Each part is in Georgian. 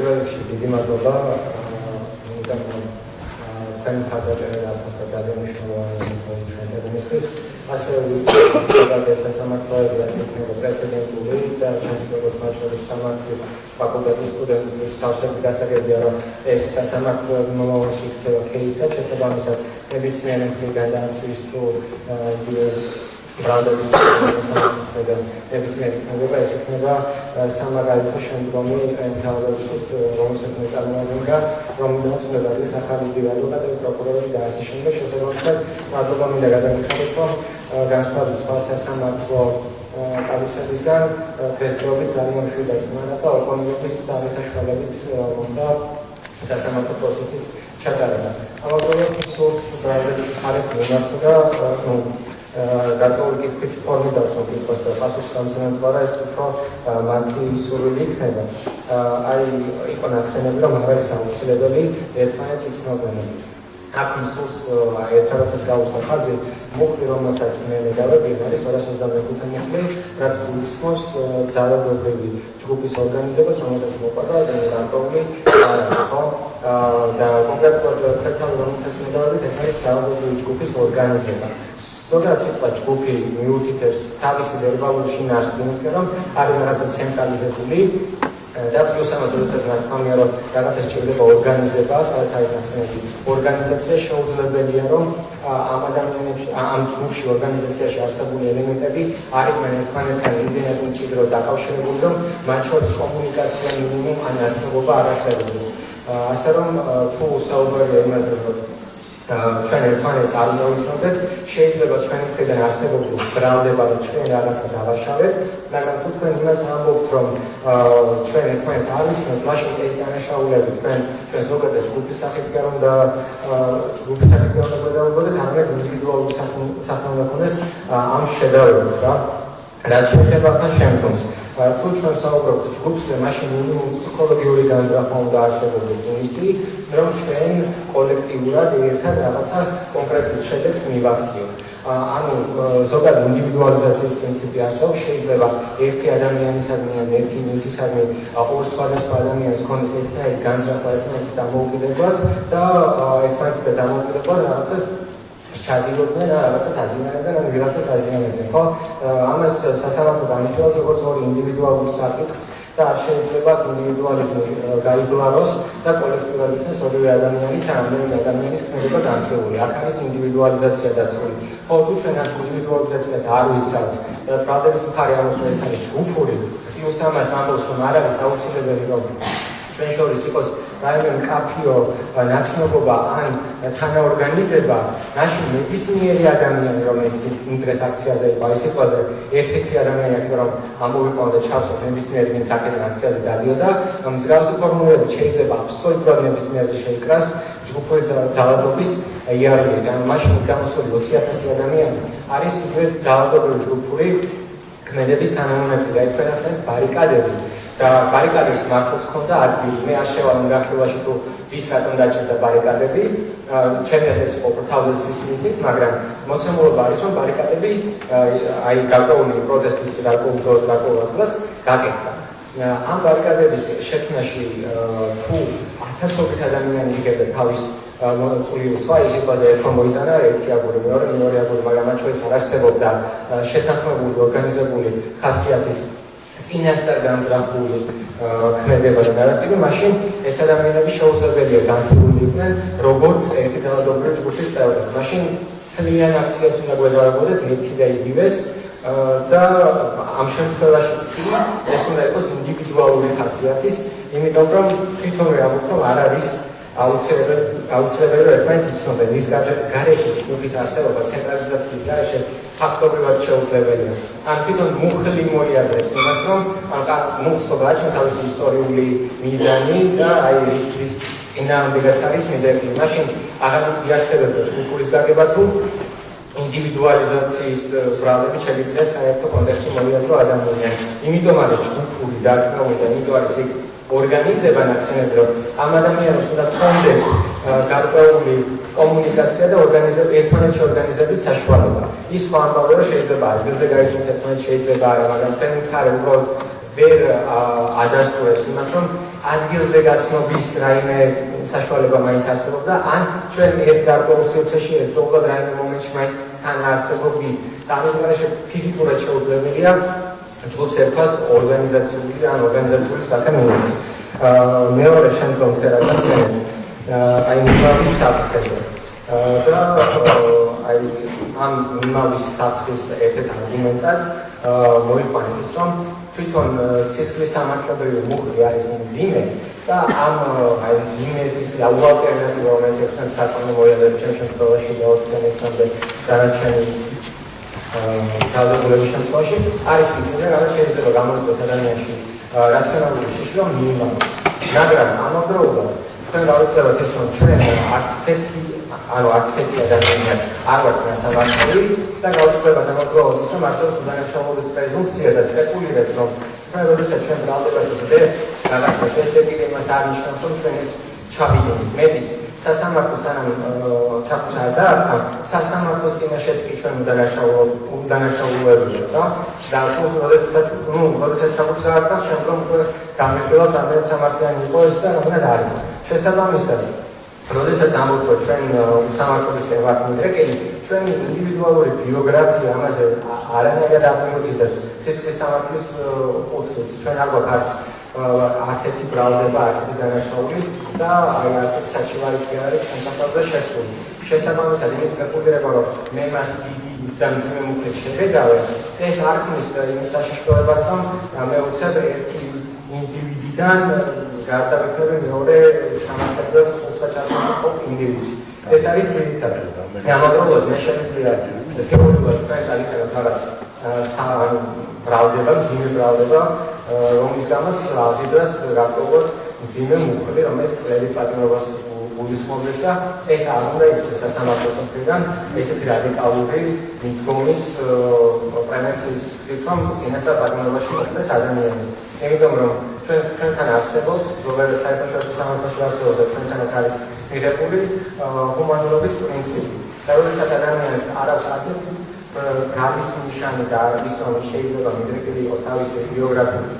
პირველში დიდი მადლობა თქვენ მხარდაჭერა და ძალიან მნიშვნელოვანი ინფორმაციისთვის. ასევე ვიზიტის სასამართლოები რაც იქნება პრეცედენტული და ჩემს როგორც მაჩვენებლის სამართლის ფაკულტეტის სტუდენტების სავსები გასაგებია, რომ ეს სასამართლოები მომავალში იქცევა кейსად, შესაბამისად ნებისმიერი მხრიდან დაცვის თუ ბრალდების და ნებისმიერი ქონება ეს იქნება სამაგალითო შემდგომი მთავრობის რომელსაც მეწარმოებდა, რომელსაც უნდა ის ახალი დივიდენდი პროკურორი და ასე შემდეგ. შესაბამისად მადლობა მინდა გადაგიხადოთ, რომ განსხვავებით სხვა სასამართლო კადრებისგან დღესდღეობით ძალიან მშვიდად ზმნა და ოპონენტების საშუალებით უნდა სასამართლო პროცესის ჩატარება. ამავდროულად სულს ბრალდების მხარეს მიმართდა გარკვეული კითხვით ფორმით დავსვათ და პასუხს გამძნელდა ეს უფრო მათი სურვილი იქნება. აი იყო ნახსენები, რომ არ არის აუცილებელი ერთმანეთს იცნობენ. აქ მსურს ერთადერთს გავუსვა ხაზი მუხლი, რომელსაც მე მედავები არის 225 მუხლი, რაც გულისხმობს ძალადობრივი ჯგუფის ორგანიზებას, რომელსაც მოყვება გარკვეული ხო და კონკრეტულად ფეთალ რომელსაც მედავებით ეს არის ძალადობრივი ჯგუფის ორგანიზება. ზოგადად სიტყვა ჯგუფი მიუთითებს თავისი ვერბალური შინაარსით, იმისკენ რომ არის რაღაცა ცენტრალიზებული და პლუს ამას როდესაც ნახმია, რომ რაღაცა სჭირდება ორგანიზება, სადაც არის ნახსენები ორგანიზაცია, შეუძლებელია, რომ ამ ადამიანებში, ამ ჯგუფში ორგანიზაციაში არსებული ელემენტები არიან ერთმანეთთან იმდენად მჭიდროდ დაკავშირებული, რომ მათ შორის კომუნიკაცია მინიმუმ ან ასწავლობა არ არსებობს. ასე რომ თუ საუბარია იმაზე, რომ ჩვენ ერთმანეთს არ უნდა ვიცნობდეთ, შეიძლება ჩვენი მხრიდან არსებობის ბრალდება, რომ ჩვენ რაღაცა დავაშავეთ, მაგრამ თუ თქვენ იმას ამბობთ, რომ ჩვენ ერთმანეთს არ ვიცნობთ, მაშინ ეს დანაშაულები თქვენ ზოგადად ჯგუფის სახით კი არ უნდა გადავებოდეთ, არამედ ინდივიდუალური სახე უნდა ქონდეს ამ შედარებას რა. რაც შეეხება ახლა შემდგომს. თუ ჩვენ საუბრობთ ჯგუფზე, მაშინ მინიმუმ ფსიქოლოგიური განზრახვა უნდა არსებობდეს იმისი, რომ ჩვენ კოლექტიურად ერთად რაღაცა კონკრეტულ შედეგს მივაღწიოთ. ანუ ზოგადად ინდივიდუალიზაციის პრინციპი არსებობს, შეიძლება ერთი ადამიანისადმი ან ერთი ნივთისადმი ორ სხვადასხვა ადამიანს ქონდეს ერთნაირი განზრახვა ერთმანეთის დამოუკიდებლად და ერთმანეთის დამოუკიდებლად რაღაცას ჩადიოდნენ და რაღაცას აზიანებდნენ, ან ვიღაცას აზიანებდნენ, ხო? ამას სასამართლო განიხილავს როგორც ორი ინდივიდუალური საკითხს და არ შეიძლება ინდივიდუალიზმი გაიგლაროს და კოლექტიურად იქნეს ორივე ადამიანის ან რამდენიმე ადამიანის ქმედება განხილული. აქ არის ინდივიდუალიზაცია დაცული. ხო, თუ ჩვენ აქ ინდივიდუალიზაციას არ ვიცავთ და ბრალდების მხარე ამბობს, რომ ეს არის ჯგუფური, პლუს ამას ამბობს, რომ არ არის აუცილებელი, რომ ჩვენ შორის იყოს რაიმე მკაფიო ნაცნობობა ან თანაორგანიზება, მაშინ ნებისმიერი ადამიანი, რომელიც იმ დღეს აქციაზე იყო, ის სიტყვაზე ერთ-ერთი ადამიანი აქ რომ ამოვიყვანო და ჩავსვათ ნებისმიერი, ვინც აქედან აქციაზე გადიოდა, მსგავსი ფორმულებით შეიძლება აბსოლუტურად ნებისმიერზე შეიკრას ჯგუფური ძალადობის იარაღი. ან მაშინ გამოსული 20,000 ადამიანი არის უკვე ძალადობრივი ჯგუფური ქმედების თანამონაწილე. აი თქვენ ახსენეთ ბარიკადები. და ბარიკადების მართლაც ჰქონდა ადგილი. მე არ შევალ მიღახილობაში თუ ვის რატომ დაჭერდა ბარიკადები. ჩემი ეს იყო თავდაცვის მიზნით, მაგრამ მოცემულობა არის, რომ ბარიკადები აი გარკვეული პროტესტის გარკვეულ დროს გარკვეულ ახლას გაკეთდა. ამ ბარიკადების შექმნაში თუ ათასობით ადამიანი იგებდა თავის წვლილს, ის იყვაზე ერთხელ მოიტანა ერთი აგური, მეორე აგური, მაგრამ მათ შორის არ არსებობდა შეთანხმებული ორგანიზებული ხასიათის წინასწარ განზრახული ქმედება და ნარატივი, მაშინ ეს ადამიანები შეუძლებელია განხილული იყვნენ როგორც ერთი ძალადობრივი ჯგუფის წევრები. მაშინ მთლიან აქციას უნდა გვედავებოდეთ ერთი და იგივეს და ამ შემთხვევაშიც კი ეს უნდა იყოს ინდივიდუალური ხასიათის, იმიტომ რომ თვითონვე ამბობთ, რომ არ არის აუცილებელი რომ ერთმანეთს იცნობენ. ის გარეშე ჯგუფის არსებობა ცენტრალიზაციის გარეშე ფაქტობრივად შეუძლებელია. ან თვითონ მუხლი მოიაზრებს იმას, რომ მუხლს ხო გააჩნია თავისი ისტორიული მიზანი და აი ის წინააღმდეგაც არის მიდრეკილი. მაშინ აღარ იარსებებდა ჯგუფურის გაგება თუ ინდივიდუალიზაციის ბრალდებით შეიძლება საერთო კონტექსტში მოიაზრო ადამიანი. იმიტომ არის ჯგუფური დარქმეული და იმიტომ არის იქ ორგანიზება ნახსენები, რომ ამ ადამიანებს უნდა ჰქონდეს გარკვეული კომუნიკაცია და ერთმანეთში ორგანიზების საშუალება. ის ხო ამბავია, რომ შეიძლება ადგილზე გაიცნოს ერთმანეთს, შეიძლება არა, მაგრამ თქვენი მხარე უბრალოდ ვერ ადასტურებს იმას, რომ ადგილზე გაცნობის რაიმე საშუალება მაინც არსებობდა, ან ჩვენ ერთ გარკვეულ სივრცეში ერთდროულად რაიმე მომენტში მაინც თან არსებობდით. და ამის გარეშე ფიზიკურად შეუძლებელია ჯგუფს ერქვას ორგანიზაციული საქმე მიიღოს. მეორე შემდგომ თერაპიას აი მიმავის საფრთხეზე. და აი ამ მიმავის საფრთხის ერთ-ერთ არგუმენტად მოიყვანეთ ის, რომ თვითონ სისხლის სამართლებრივი მუხლი არის მძიმე და ამ აი მძიმე სისხლის ალტერნატივა, რომელიც ერთმანეთს გასწავლე მოიადებს ჩემ შემთხვევაში მეოთხე ექსამდე დანარჩენი თავდაპირველების შემთხვევაში არის მძიმე, რაც შეიძლება გამოიწვიოს ადამიანში რაციონალური შიშრა მიიმამოს. მაგრამ ამავდროულად თქვენ გავუცხლებთ ეს, რომ ჩვენ არც ერთი ადამიანი არ ვართ მასამართლებელი და გავუცხლებთ ამავდროულად ის, რომ არსებობს უდანაშაულობის პრეზუმპცია და სპეკულირებთ, რომ თქვენ როდესაც ჩვენ ბრალდებას ვხდეთ, რაღაცა შედეგი იმას არ ნიშნავს, რომ ჩვენ ეს ჩავიდეთ. მეტიც სასამართლო სანამ ჩაგვს არ დაარტყამს, სასამართლოს წინაშეც კი ჩვენ უდანაშაულებია და როდესაც ჩაგვს არ დაარტყამს, შემდგომ გამიხილავთ რამდენად სამართლიანი იყო ეს და რამდენად არ იყო. შესაბამისად, როდესაც ამბობთ, რომ ჩვენ უსამართლობისკენ ვართ მიდრეკილი, ჩვენი ინდივიდუალური ბიოგრაფია ამაზე არანაირად არ მიუთითებს სისხლის სამართლის კუთხით. ჩვენ არ გვაქვს არც ერთი ბრალდება, არც ერთი დანაშაული და არც ერთი საჩივარიც კი არის ჩვენ საფრთხეზე შესული. შესაბამისად, იმის გაკუთრება, რომ მე მას დიდი და მძიმე მუხლით შევედავე, ეს არ ქმნის იმის საშიშროებას, რომ მე უცებ ერთი ინდივიდიდან გარდავიქმნები მეორე სამართლებელს სოციალურ ინდივიდს. ეს არის ძირითადი. ამავდროულად მე შემიძლია თეორიულად თქვენ წაიწეროთ რაღაც ბრალდება, მძიმე ბრალდება, რომლის გამოც აღიძრას გარკვეულად მძიმე მუხლი, რომელიც წლերի პატიმრობას გულისხმობს და ეს არ უნდა იქცეს სასამართლოს მხრიდან ესეთი რადიკალური მიდგომის პრევენციის გზით, რომ წინასწარ პატიმრობაში მოხვდეს ადამიანი. იმიტომ რომ ჩვენთან არსებობს, ზოგადად საერთაშორისო სამართლოში არსებობს და ჩვენთანაც არის მიღებული ჰუმანურობის პრინციპი. და როდესაც ადამიანს არ აქვს არც ერთი გადის ნიშანი და არ არის რომ შეიძლება მიდრეკილი იყოს თავისი ბიოგრაფიული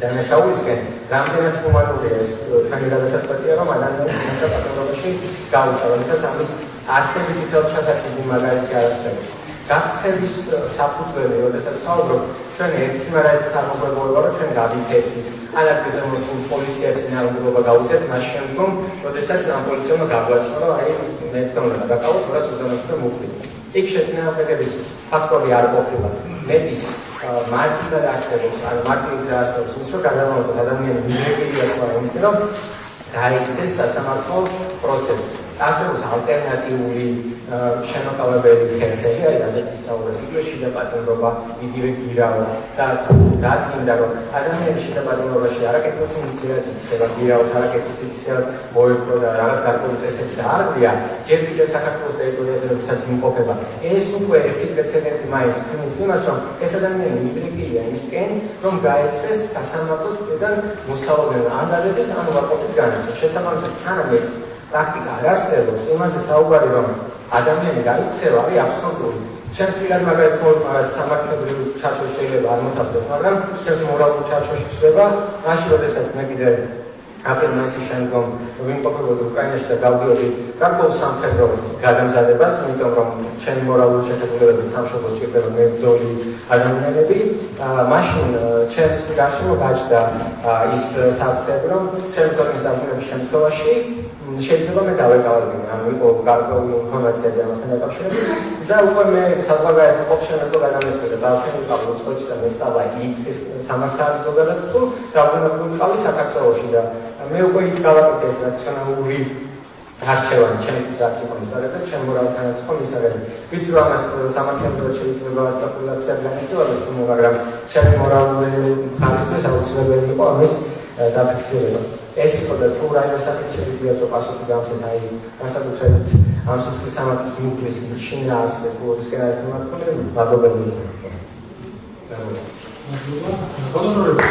დანაშაულისკენ, რამდენად ჰუმანურია ეს თქვენი გადასაწყვეტია, რომ ადამიანის წინასწარ პატიმრობაში გაუჩა, როდესაც ამის არსებითი თელჩასაცილი მაგალითი არ არსებობს. გაქცევის საფუძველი, როდესაც ვსაუბრობ, ჩვენ ერთმანეთს წარმოგვეყოლება, რომ ჩვენ გავითეცით. ან ადგილზე მოსულ პოლიციას წინააღმდეგობა გავუწევთ, მას შემდგომ, როდესაც ამ პოლიციამ გაგვაცხადა, რომ აი მე თქმა უნდა დაკავოთ 228 მუხლით. იქ შეწინააღმდეგების ფაქტორი არ ყოფილა. მეტიც მარტივად არსებობს, ან მარტივად არსებობს, ის რომ გადავამოწოთ ადამიანი მიდრეკილია თუ არა იმისკენ, რომ გაიქცეს სასამართლო პროცესი. არსებობს ალტერნატიული შემოყალიბებელი ხერხები, აი რაზეც ისაუბრა შიდა პატიმრობა, იგივე გირაო და თუ დადგინდა, რომ ადამიანი შიდა პატიმრობაში არაკეთილს მისცემად იქცევა, გირაოს არაკეთილს იქცევა, მოეპყრო და რაღაც გარკვეული წესები დაარღვია, ჯერ კიდევ საქართველოს ტერიტორიაზე როდესაც იმყოფება. ეს უკვე ერთი პრეცედენტი მაინც ქმნის იმას, რომ ეს ადამიანი მიდრეკილია იმისკენ, რომ გაიქცეს სასამართლოს მხრიდან მოსალოდნელ ანდადებით ან უარყოფით განაჩენ. შესაბამისად, სანამ ეს პრაქტიკა არ არსებობს, იმაზე საუბარი, რომ ადამიანი გაიქცევა, არის აბსოლუტური. ჩემს პირად მაგალითს მოვიყვანოთ, სამართლებრივ ჩარჩოში შეიძლება არ მოთავსდეს, მაგრამ ჩემს მორალურ ჩარჩოში ხდება, მაშინ როდესაც მე კიდე აპრილ მაისის შემდგომ ვიმყოფებოდი უკრაინაში და გავდიოდი გარკვეულ სამხედრო გადამზადებას, იმიტომ რომ ჩემი მორალური შეხედულებები სამშობლოში ჭირდება მე ბრძოლი ადამიანები, მაშინ ჩემს გარშემო გაჩნდა ის საფრთხე, რომ ჩემი ქვეყნის დაბრუნების შემთხვევაში შეიძლება მე დავეკავებინე, ანუ იყო გარკვეული ინფორმაციები ამასთან დაკავშირებით და უკვე მე საზღვარგარეთ ოფშენებს რო გადამეწყვეტა და ჩვენ ვიყავ როცხოში და მე სწავლა იქ სამართალი ზოგადად თუ დაბრუნებული ვიყავი საქართველოში და მე უკვე იქ გავაკეთე ეს რაციონალური არჩევანი, ჩემთვის რაც იყო მისაღები, ჩემ მორალთანაც იყო მისაღები. ვიცი რომ ამას სამართლებრივად შეიძლება სპეკულაცია განიხილოს, მაგრამ ჩემი მორალური ხარისხის აუცილებელი იყო ამის დაფიქსირება. ეს იყო და თუ რაიმე საკითხი შეიძლება რომ პასუხი გავცეთ აი განსაკუთრებით ამ სისხლის სამართლის მუხლის შინაარსზე თუ ისკენ არის თემატიკული მადლობელი. მადლობა.